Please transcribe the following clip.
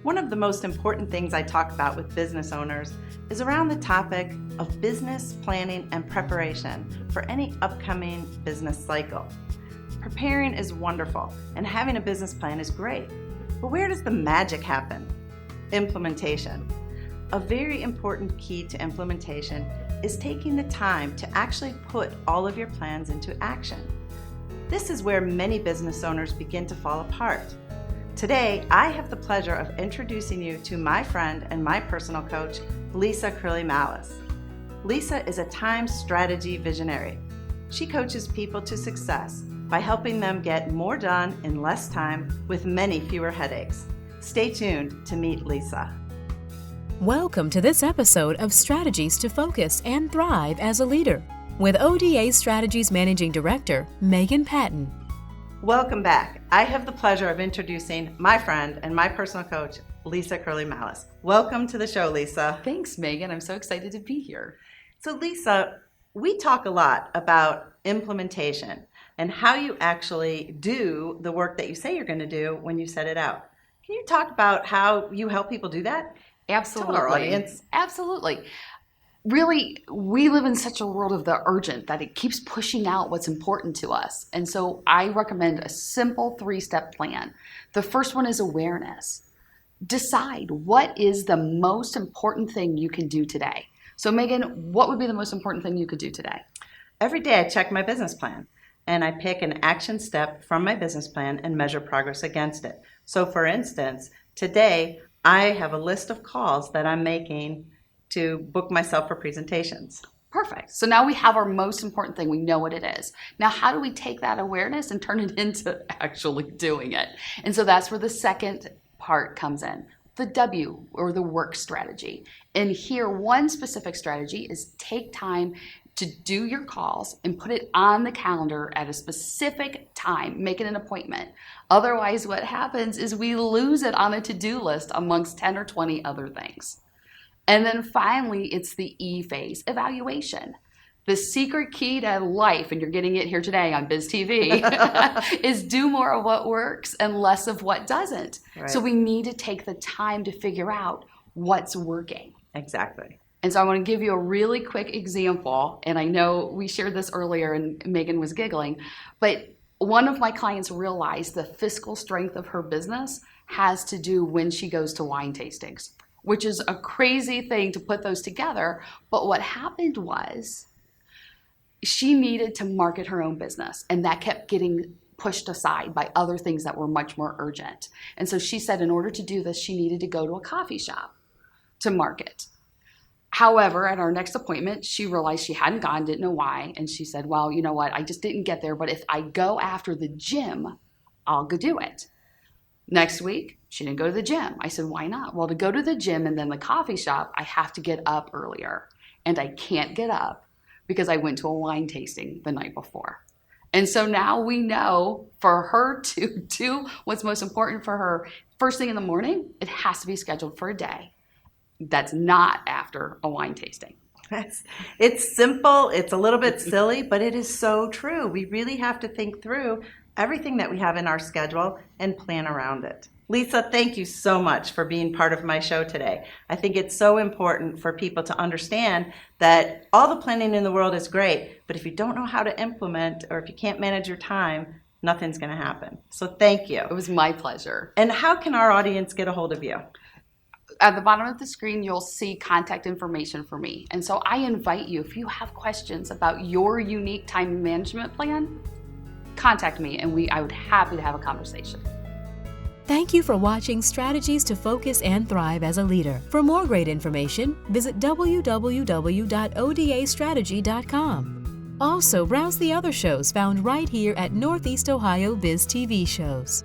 One of the most important things I talk about with business owners is around the topic of business planning and preparation for any upcoming business cycle. Preparing is wonderful, and having a business plan is great. But where does the magic happen? Implementation. A very important key to implementation is taking the time to actually put all of your plans into action. This is where many business owners begin to fall apart. Today, I have the pleasure of introducing you to my friend and my personal coach, Lisa Crilley Mallis. Lisa is a time strategy visionary. She coaches people to success by helping them get more done in less time with many fewer headaches. Stay tuned to meet Lisa. Welcome to this episode of Strategies to Focus and Thrive as a Leader with ODA Strategies Managing Director, Megan Patton. Welcome back. I have the pleasure of introducing my friend and my personal coach, Lisa Crilley Mallis. Welcome to the show, Lisa. Thanks, Megan. I'm so excited to be here. So, Lisa, we talk a lot about implementation and how you actually do the work that you say you're going to do when you set it out. Can you talk about how you help people do that? Absolutely. Tell our audience. Absolutely. Really, we live in such a world of the urgent that it keeps pushing out what's important to us. And so I recommend a simple 3-step plan. The first one is awareness. Decide what is the most important thing you can do today. So Megan, what would be the most important thing you could do today? Every day I check my business plan and I pick an action step from my business plan and measure progress against it. So for instance, today I have a list of calls that I'm making to book myself for presentations. Perfect. So now we have our most important thing. We know what it is. Now, how do we take that awareness and turn it into actually doing it? And so that's where the second part comes in, the W, or the work strategy. And here, one specific strategy is take time to do your calls and put it on the calendar at a specific time, make it an appointment. Otherwise, what happens is we lose it on a to-do list amongst 10 or 20 other things. And then finally, it's the E phase, evaluation. The secret key to life, and you're getting it here today on Biz TV, is do more of what works and less of what doesn't. Right. So we need to take the time to figure out what's working. Exactly. And so I want to give you a really quick example, and I know we shared this earlier and Megan was giggling, but one of my clients realized the fiscal strength of her business has to do when she goes to wine tastings, which is a crazy thing to put those together. But what happened was she needed to market her own business, and that kept getting pushed aside by other things that were much more urgent. And so she said in order to do this, she needed to go to a coffee shop to market. However, at our next appointment, she realized she hadn't gone, didn't know why. And she said, well, you know what? I just didn't get there. But if I go after the gym, I'll go do it. Next week, she didn't go to the gym. I said, why not? Well, to go to the gym and then the coffee shop, I have to get up earlier. And I can't get up because I went to a wine tasting the night before. And so now we know for her to do what's most important for her first thing in the morning, it has to be scheduled for a day that's not after a wine tasting. It's simple, it's a little bit silly, but it is so true. We really have to think through everything that we have in our schedule and plan around it. Lisa, thank you so much for being part of my show today. I think it's so important for people to understand that all the planning in the world is great, but if you don't know how to implement or if you can't manage your time, nothing's going to happen. So thank you. It was my pleasure. And how can our audience get a hold of you? At the bottom of the screen, you'll see contact information for me. And so I invite you, if you have questions about your unique time management plan, contact me and I would be happy to have a conversation. Thank you for watching Strategies to Focus and Thrive as a Leader. For more great information, visit www.odastrategy.com. Also, browse the other shows found right here at Northeast Ohio Biz TV Shows.